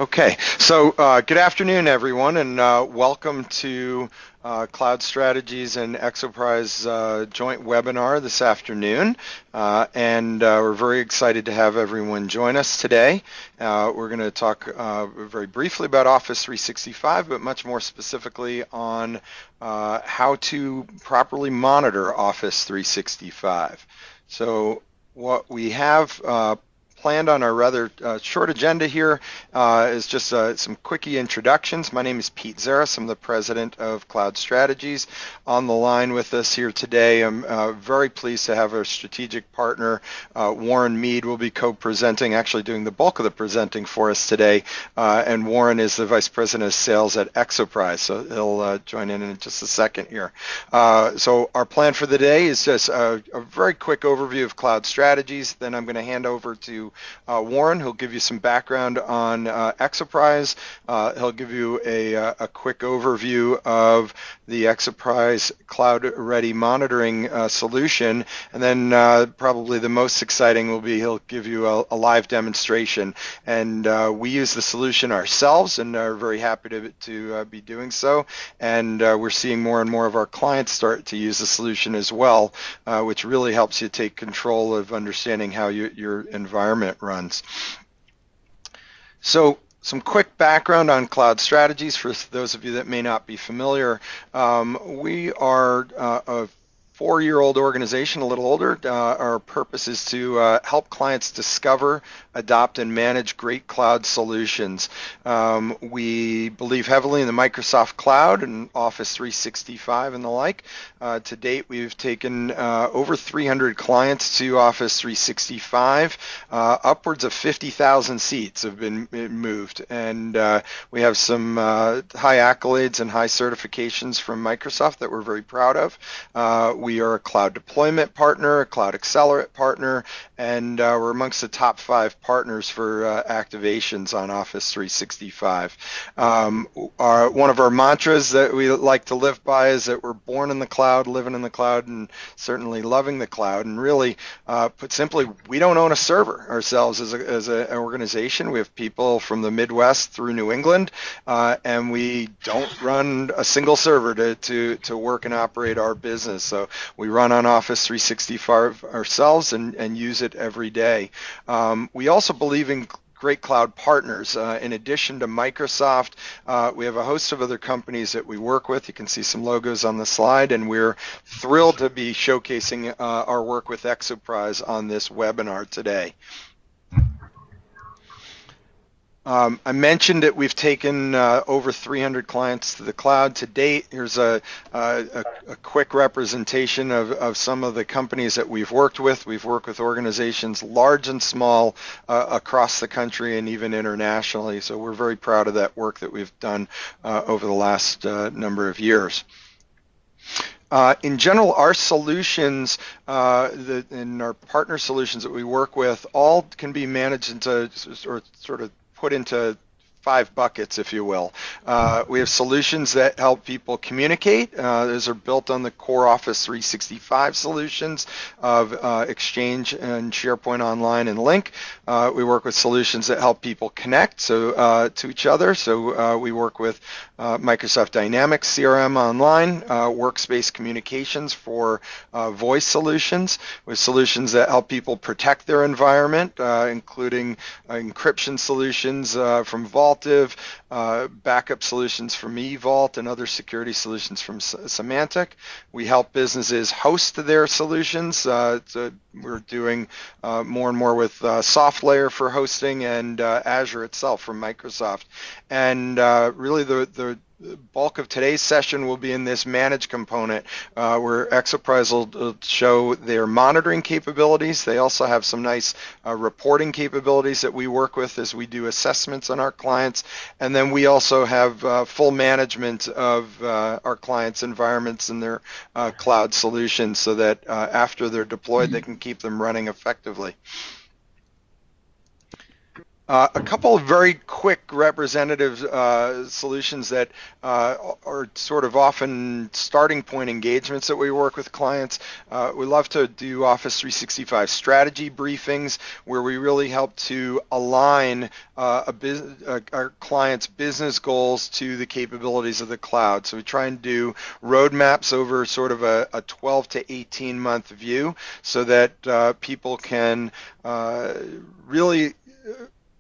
Okay, so good afternoon, everyone, and welcome to CloudStrategies and Exoprise joint webinar this afternoon. We're very excited to have everyone join us today. We're going to talk very briefly about Office 365, but much more specifically on how to properly monitor Office 365. So what we have planned on our rather short agenda here is just some quickie introductions. My name is Pete Zaris. I'm the president of CloudStrategies. On the line with us here today, I'm very pleased to have our strategic partner, Warren Mead, will be co-presenting, actually doing the bulk of the presenting for us today. And Warren is the vice president of sales at Exoprise, so he'll join in just a second here. So our plan for the day is just a very quick overview of CloudStrategies. Then I'm going to hand over to Warren, who'll give you some background on Exoprise. He'll give you a quick overview of the Exoprise CloudReady Monitoring solution, and then probably the most exciting will be he'll give you a live demonstration. And we use the solution ourselves and are very happy to be doing so. And we're seeing more and more of our clients start to use the solution as well, which really helps you take control of understanding how your environment runs. So some quick background on CloudStrategies for those of you that may not be familiar. We are a four-year-old organization, a little older. Our purpose is to help clients discover, adopt, and manage great cloud solutions. We believe heavily in the Microsoft Cloud and Office 365 and the like. To date, we've taken over 300 clients to Office 365. Upwards of 50,000 seats have been moved, and we have some high accolades and high certifications from Microsoft that we're very proud of. We are a cloud deployment partner, a cloud accelerate partner, and we're amongst the top 5 partners for activations on Office 365. One of our mantras that we like to live by is that we're born in the cloud, living in the cloud, and certainly loving the cloud. And really, put simply, we don't own a server ourselves as an organization. We have people from the Midwest through New England, and we don't run a single server to work and operate our business. So we run on Office 365 ourselves and use it every day. We also believe in great cloud partners. In addition to Microsoft, we have a host of other companies that we work with. You can see some logos on the slide, and we're thrilled to be showcasing our work with Exoprise on this webinar today. I mentioned that we've taken over 300 clients to the cloud to date. Here's a quick representation of some of the companies that we've worked with. We've worked with organizations large and small across the country and even internationally. So we're very proud of that work that we've done over the last number of years. In general, our solutions and our partner solutions that we work with all can be managed into sort of put into 5 buckets, if you will. We have solutions that help people communicate. Those are built on the core Office 365 solutions of Exchange and SharePoint Online and Lync. We work with solutions that help people connect to each other. So we work with Microsoft Dynamics CRM Online, workspace communications for voice solutions, with solutions that help people protect their environment, including encryption solutions from Vaultive, backup solutions from eVault, and other security solutions from Symantec. We help businesses host their solutions. So we're doing more and more with SoftLayer for hosting and Azure itself from Microsoft. And really the bulk of today's session will be in this manage component where Exoprise will show their monitoring capabilities. They also have some nice reporting capabilities that we work with as we do assessments on our clients. And then we also have full management of our clients' environments and their cloud solutions so that after they're deployed, they can keep them running effectively. A couple of very quick representative solutions that are sort of often starting point engagements that we work with clients. We love to do Office 365 strategy briefings where we really help to align our clients' business goals to the capabilities of the cloud. So we try and do roadmaps over sort of a 12 to 18 month view so that people can really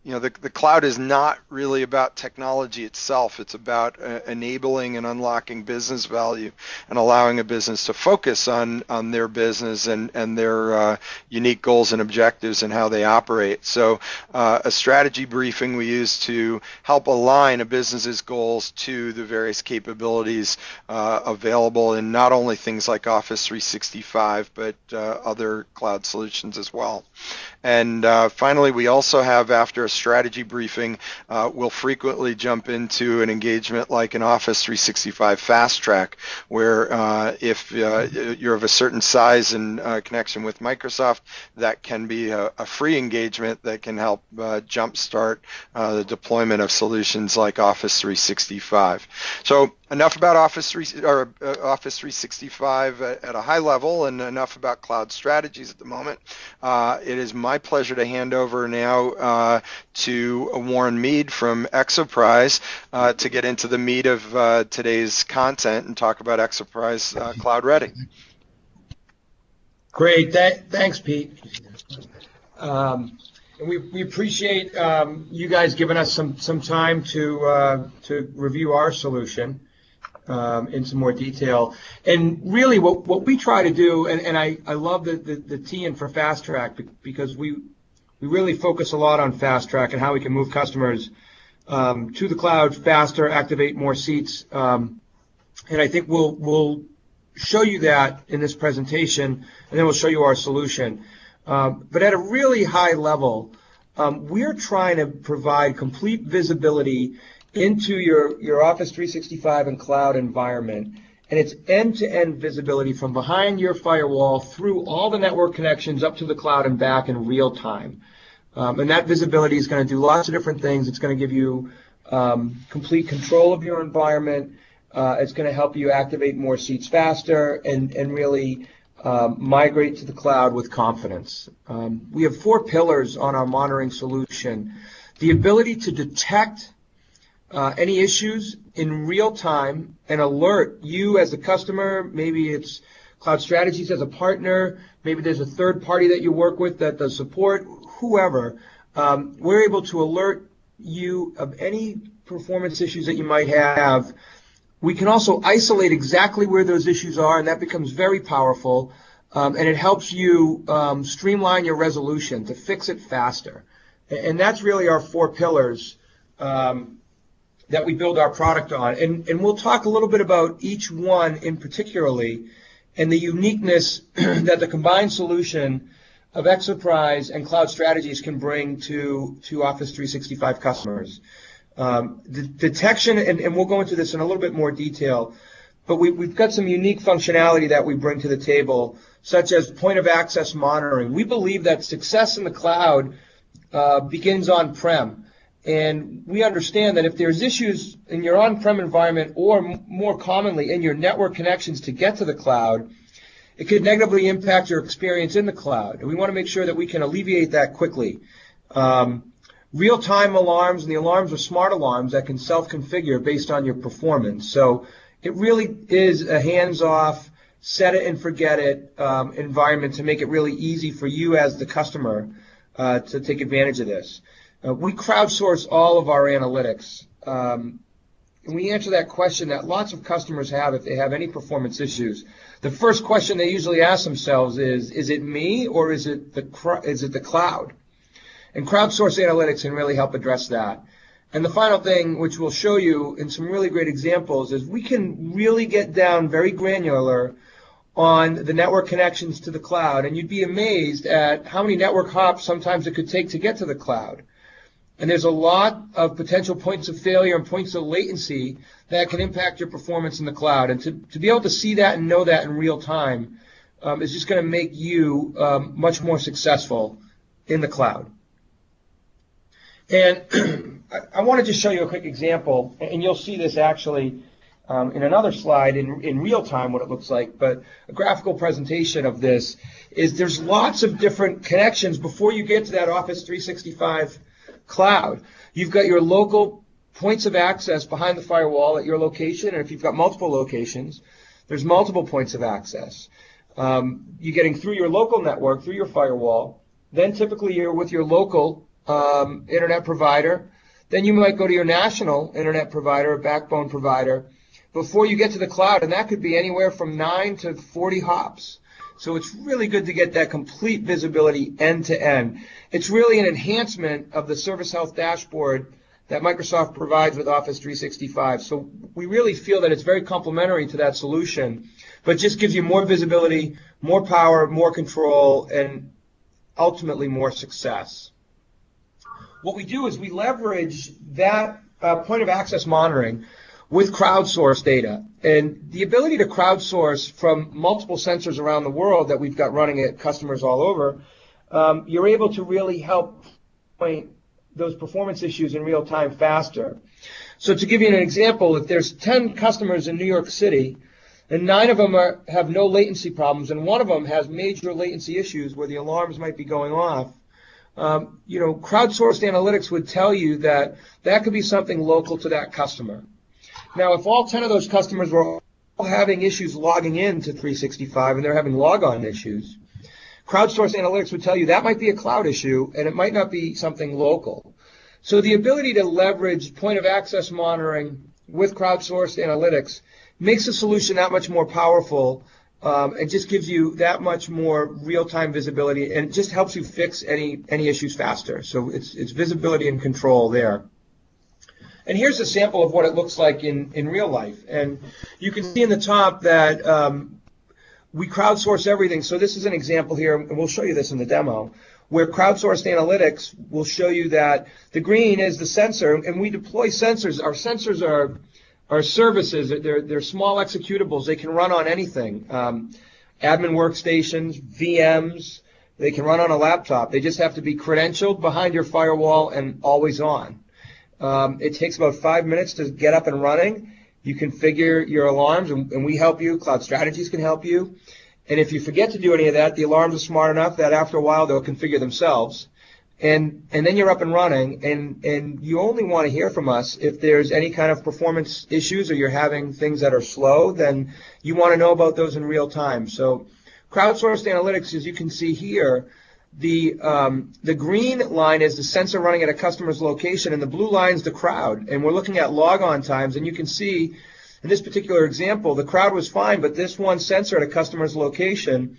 the cloud is not really about technology itself. It's about enabling and unlocking business value and allowing a business to focus on their business and their unique goals and objectives and how they operate. So a strategy briefing we use to help align a business's goals to the various capabilities available in not only things like Office 365, but other cloud solutions as well. And finally, we also have, after a strategy briefing, we'll frequently jump into an engagement like an Office 365 Fast Track, where if you're of a certain size and connection with Microsoft, that can be a free engagement that can help jumpstart the deployment of solutions like Office 365. So enough about Office 365 at a high level, and enough about CloudStrategies at the moment. It is my pleasure to hand over now to Warren Mead from Exoprise to get into the meat of today's content and talk about Exoprise CloudReady. Great, thanks, Pete. And we appreciate you guys giving us some time to review our solution in some more detail. And really what we try to do, and I love the T-in for Fast Track, because we really focus a lot on Fast Track and how we can move customers to the cloud faster, activate more seats. And I think we'll show you that in this presentation, and then we'll show you our solution. But at a really high level, we're trying to provide complete visibility into your Office 365 and cloud environment, and it's end-to-end visibility from behind your firewall through all the network connections up to the cloud and back in real time. And that visibility is going to do lots of different things. It's going to give you complete control of your environment. It's going to help you activate more seats faster and really migrate to the cloud with confidence. We have 4 pillars on our monitoring solution. The ability to detect any issues in real time and alert you as a customer. Maybe it's CloudStrategies as a partner, maybe there's a third party that you work with that does support, whoever. We're able to alert you of any performance issues that you might have. We can also isolate exactly where those issues are, and that becomes very powerful, and it helps you streamline your resolution to fix it faster. And that's really our 4 pillars that we build our product on. And we'll talk a little bit about each one in particularly and the uniqueness that the combined solution of Exoprise and CloudStrategies can bring to Office 365 customers. The detection, and we'll go into this in a little bit more detail, but we've got some unique functionality that we bring to the table, such as point of access monitoring. We believe that success in the cloud begins on-prem. And we understand that if there's issues in your on-prem environment, or more commonly in your network connections to get to the cloud, it could negatively impact your experience in the cloud. And we want to make sure that we can alleviate that quickly. Real-time alarms, and the alarms are smart alarms that can self-configure based on your performance. So it really is a hands-off, set it and forget it environment to make it really easy for you as the customer to take advantage of this. We crowdsource all of our analytics. And we answer that question that lots of customers have if they have any performance issues. The first question they usually ask themselves is it me, or is it the cloud? And crowdsource analytics can really help address that. And the final thing, which we'll show you in some really great examples, is we can really get down very granular on the network connections to the cloud. And you'd be amazed at how many network hops sometimes it could take to get to the cloud. And there's a lot of potential points of failure and points of latency that can impact your performance in the cloud. And to be able to see that and know that in real time is just going to make you much more successful in the cloud. And I want to just show you a quick example, and you'll see this actually in another slide in real time what it looks like, but a graphical presentation of this is there's lots of different connections before you get to that Office 365 cloud. You've got your local points of access behind the firewall at your location, and if you've got multiple locations, there's multiple points of access. You're getting through your local network, through your firewall, then typically you're with your local internet provider, then you might go to your national internet provider, or backbone provider, before you get to the cloud, and that could be anywhere from 9 to 40 hops. So it's really good to get that complete visibility end to end. It's really an enhancement of the Service Health dashboard that Microsoft provides with Office 365. So we really feel that it's very complementary to that solution, but just gives you more visibility, more power, more control, and ultimately more success. What we do is we leverage that point of access monitoring with crowdsourced data. And the ability to crowdsource from multiple sensors around the world that we've got running at customers all over, you're able to really help point those performance issues in real time faster. So to give you an example, if there's 10 customers in New York City, and 9 of them have no latency problems, and 1 of them has major latency issues where the alarms might be going off, crowdsourced analytics would tell you that that could be something local to that customer. Now, if all 10 of those customers were all having issues logging in to 365 and they're having logon issues, crowdsourced analytics would tell you that might be a cloud issue and it might not be something local. So the ability to leverage point of access monitoring with crowdsourced analytics makes the solution that much more powerful. It just gives you that much more real-time visibility, and it just helps you fix any issues faster. So it's visibility and control there. And here's a sample of what it looks like in real life. And you can see in the top that we crowdsource everything. So this is an example here, and we'll show you this in the demo, where crowdsourced analytics will show you that the green is the sensor, and we deploy sensors. Our sensors are services. They're small executables. They can run on anything. Admin workstations, VMs. They can run on a laptop. They just have to be credentialed behind your firewall and always on. It takes about 5 minutes to get up and running. You configure your alarms, and we help you. CloudStrategies can help you. And if you forget to do any of that, the alarms are smart enough that after a while they'll configure themselves. And then you're up and running, and you only want to hear from us if there's any kind of performance issues or you're having things that are slow, then you want to know about those in real time. So crowdsourced analytics, as you can see here, the green line is the sensor running at a customer's location, and the blue line is the crowd. And we're looking at logon times, and you can see in this particular example, the crowd was fine, but this one sensor at a customer's location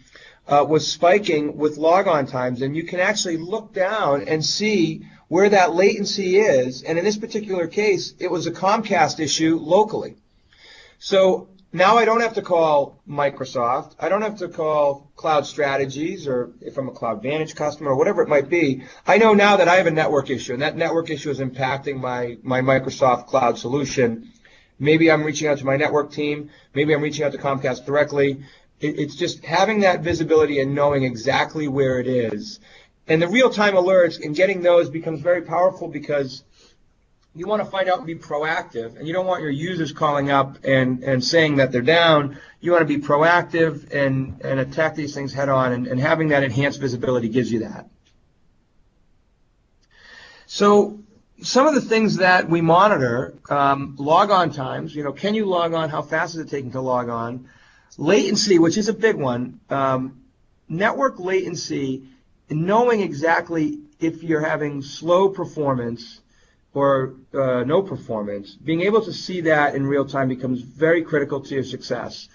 was spiking with logon times, and you can actually look down and see where that latency is, and in this particular case, it was a Comcast issue locally. So now I don't have to call Microsoft, I don't have to call CloudStrategies, or if I'm a CloudVantage customer, or whatever it might be. I know now that I have a network issue, and that network issue is impacting my Microsoft Cloud solution. Maybe I'm reaching out to my network team, maybe I'm reaching out to Comcast directly. It's just having that visibility and knowing exactly where it is. And the real-time alerts and getting those becomes very powerful because you want to find out and be proactive, and you don't want your users calling up and saying that they're down. You want to be proactive and attack these things head on, and having that enhanced visibility gives you that. So some of the things that we monitor, log-on times, can you log on, how fast is it taking to log on? Latency, which is a big one, network latency, knowing exactly if you're having slow performance or no performance, being able to see that in real time becomes very critical to your success.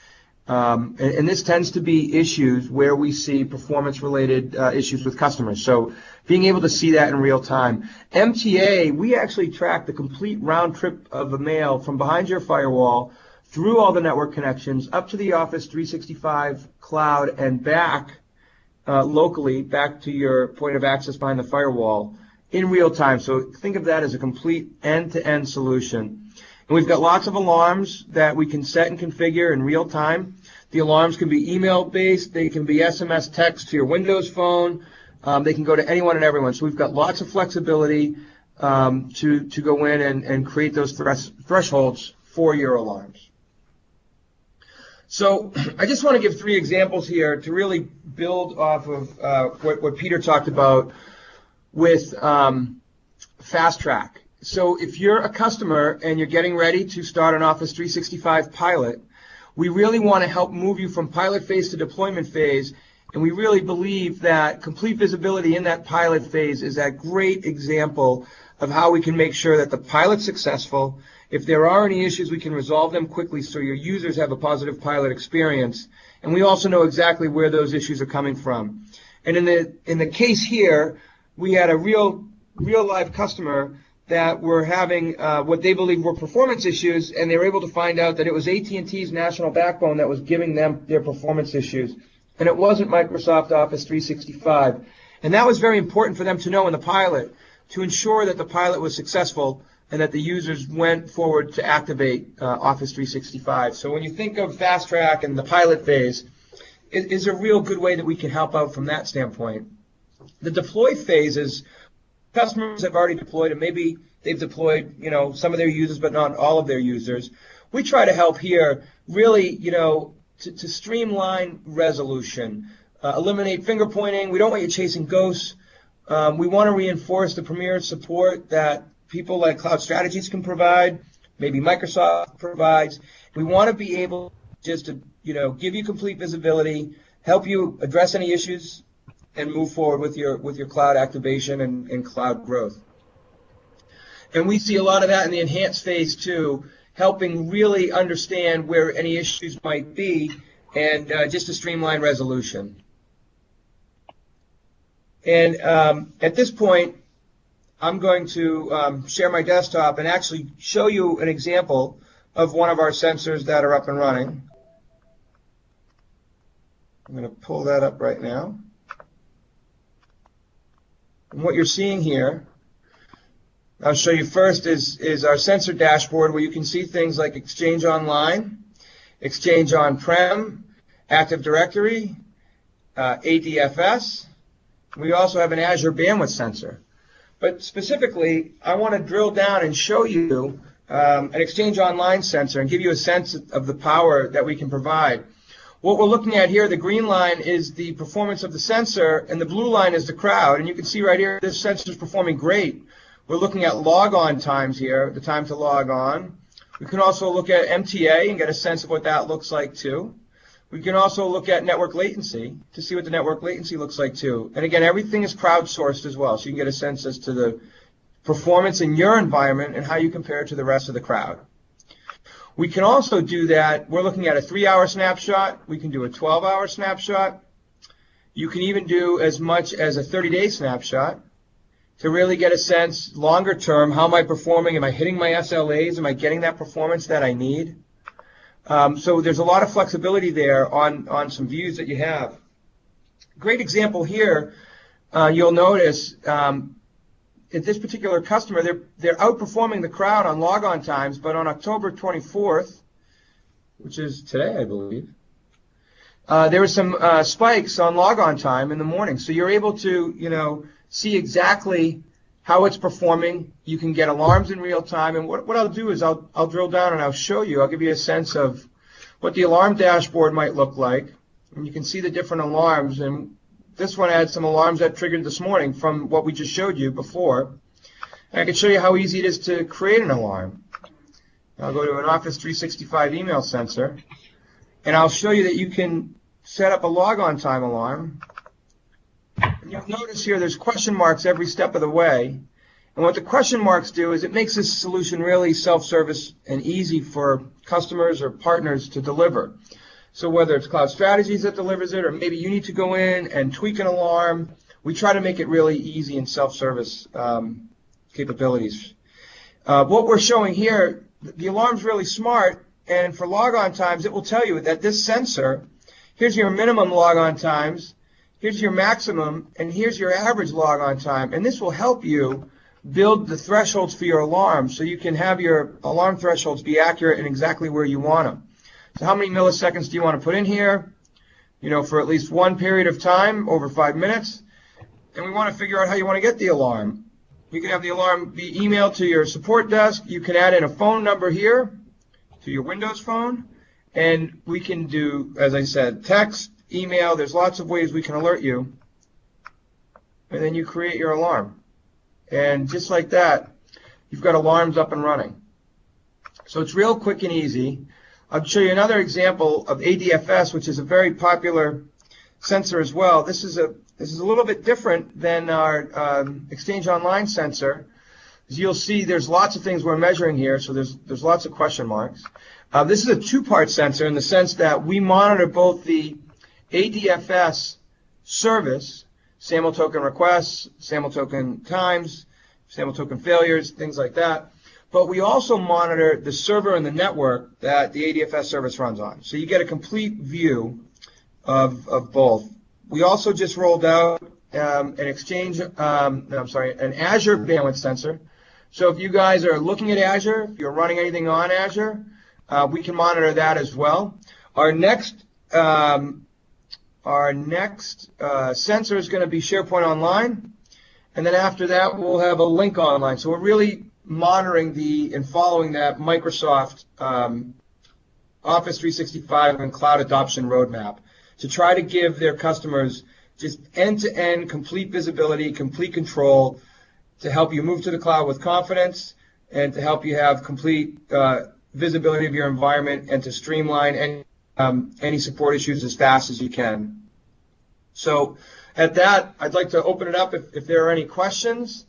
And this tends to be issues where we see performance-related issues with customers. So being able to see that in real time. MTA, we actually track the complete round trip of a mail from behind your firewall through all the network connections up to the Office 365 cloud and back locally, back to your point of access behind the firewall in real time. So think of that as a complete end-to-end solution. And we've got lots of alarms that we can set and configure in real time. The alarms can be email-based. They can be SMS text to your Windows phone. They can go to anyone and everyone. So we've got lots of flexibility. to go in and create those thresholds for your alarms. So I just want to give 3 examples here to really build off of what Peter talked about with Fast Track. So if you're a customer and you're getting ready to start an Office 365 pilot, we really want to help move you from pilot phase to deployment phase, and we really believe that complete visibility in that pilot phase is that great example of how we can make sure that the pilot's successful. If there are any issues, we can resolve them quickly so your users have a positive pilot experience, and we also know exactly where those issues are coming from. And in the case here, we had a real live customer that were having what they believe were performance issues, and they were able to find out that it was AT&T's national backbone that was giving them their performance issues, and it wasn't Microsoft Office 365. And that was very important for them to know in the pilot to ensure that the pilot was successful and that the users went forward to activate Office 365. So when you think of Fast Track and the pilot phase, it is a real good way that we can help out from that standpoint. The deploy phase is customers have already deployed, and maybe they've deployed, some of their users, but not all of their users. We try to help here really, to streamline resolution, eliminate finger pointing. We don't want you chasing ghosts. We want to reinforce the premier support that people like CloudStrategies can provide, maybe Microsoft provides. We want to be able just to, give you complete visibility, help you address any issues, and move forward with your cloud activation and cloud growth. And we see a lot of that in the enhanced phase too, helping really understand where any issues might be and just to streamline resolution. And at this point, I'm going to share my desktop and actually show you an example of one of our sensors that are up and running. I'm going to pull that up right now. And what you're seeing here, I'll show you first, is our sensor dashboard where you can see things like Exchange Online, Exchange On-Prem, Active Directory, ADFS. We also have an Azure bandwidth sensor. But specifically, I want to drill down and show you an Exchange Online sensor and give you a sense of the power that we can provide. What we're looking at here, the green line is the performance of the sensor, and the blue line is the crowd. And you can see right here, this sensor is performing great. We're looking at log-on times here, the time to log on. We can also look at MTA and get a sense of what that looks like too. We can also look at network latency to see what the network latency looks like too. And again, everything is crowdsourced as well, so you can get a sense as to the performance in your environment and how you compare it to the rest of the crowd. We can also do that. We're looking at a 3-hour snapshot. We can do a 12-hour snapshot. You can even do as much as a 30-day snapshot to really get a sense longer term, how am I performing? Am I hitting my SLAs? Am I getting that performance that I need? So there's a lot of flexibility there on some views that you have. Great example here, you'll notice at this particular customer, they're outperforming the crowd on logon times, but on October 24th, which is today, I believe, there were some spikes on logon time in the morning. So you're able to, see exactly how it's performing. You can get alarms in real time. And what I'll do is I'll drill down and I'll show you. I'll give you a sense of what the alarm dashboard might look like. And you can see the different alarms. And this one had some alarms that triggered this morning from what we just showed you before. And I can show you how easy it is to create an alarm. I'll go to an Office 365 email sensor. And I'll show you that you can set up a logon time alarm. And you'll notice here there's question marks every step of the way. And what the question marks do is it makes this solution really self-service and easy for customers or partners to deliver. So whether it's CloudStrategies that delivers it or maybe you need to go in and tweak an alarm, we try to make it really easy and self-service capabilities. What we're showing here, the alarm's really smart, and for logon times it will tell you that this sensor, here's your minimum logon times, here's your maximum, and here's your average logon time. And this will help you build the thresholds for your alarm so you can have your alarm thresholds be accurate and exactly where you want them. So how many milliseconds do you want to put in here? For at least one period of time, over 5 minutes. And we want to figure out how you want to get the alarm. You can have the alarm be emailed to your support desk. You can add in a phone number here to your Windows phone, and we can do, as I said, text, email. There's lots of ways we can alert you, and then you create your alarm. And just like that, you've got alarms up and running. So it's real quick and easy. I'll show you another example of ADFS, which is a very popular sensor as well. This is a little bit different than our Exchange Online sensor. As you'll see, there's lots of things we're measuring here, so there's lots of question marks. This is a two-part sensor in the sense that we monitor both the ADFS service, SAML token requests, SAML token times, SAML token failures, things like that. But we also monitor the server and the network that the ADFS service runs on. So you get a complete view of both. We also just rolled out an Azure bandwidth sensor. So if you guys are looking at Azure, if you're running anything on Azure, we can monitor that as well. Our next sensor is going to be SharePoint Online, and then after that we'll have a Link Online. So we're really monitoring and following that Microsoft Office 365 and cloud adoption roadmap to try to give their customers just end-to-end complete visibility, complete control, to help you move to the cloud with confidence and to help you have complete visibility of your environment and to streamline any support issues as fast as you can. So at that, I'd like to open it up if there are any questions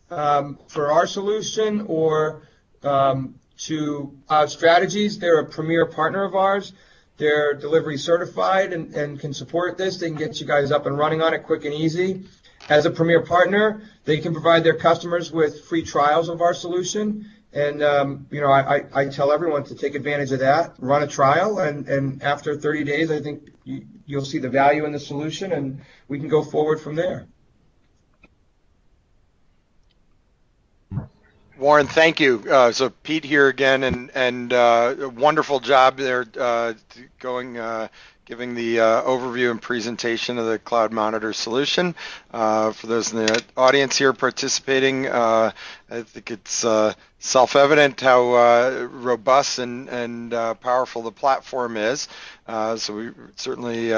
for our solution or to CloudStrategies. They're a premier partner of ours. They're delivery certified and can support this. They can get you guys up and running on it quick and easy. As a premier partner, they can provide their customers with free trials of our solution. And, I tell everyone to take advantage of that, run a trial, and after 30 days, I think you'll see the value in the solution, and we can go forward from there. Warren, thank you. So Pete here again, and a wonderful job there giving the overview and presentation of the Cloud Monitor solution. For those in the audience here participating, I think it's self-evident how robust and powerful the platform is. So we certainly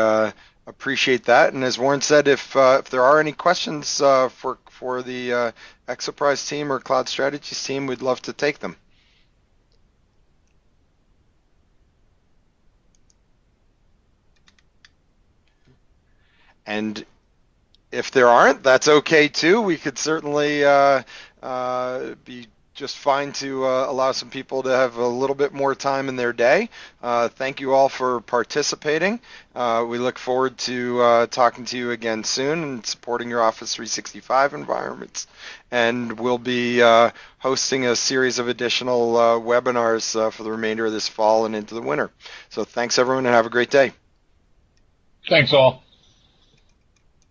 appreciate that. And as Warren said, if there are any questions for the Exoprise team or CloudStrategies team, we'd love to take them. And if there aren't, that's okay too. We could certainly be just fine to allow some people to have a little bit more time in their day. Thank you all for participating. We look forward to talking to you again soon and supporting your Office 365 environments. And we'll be hosting a series of additional webinars for the remainder of this fall and into the winter. So thanks everyone and have a great day. Thanks all.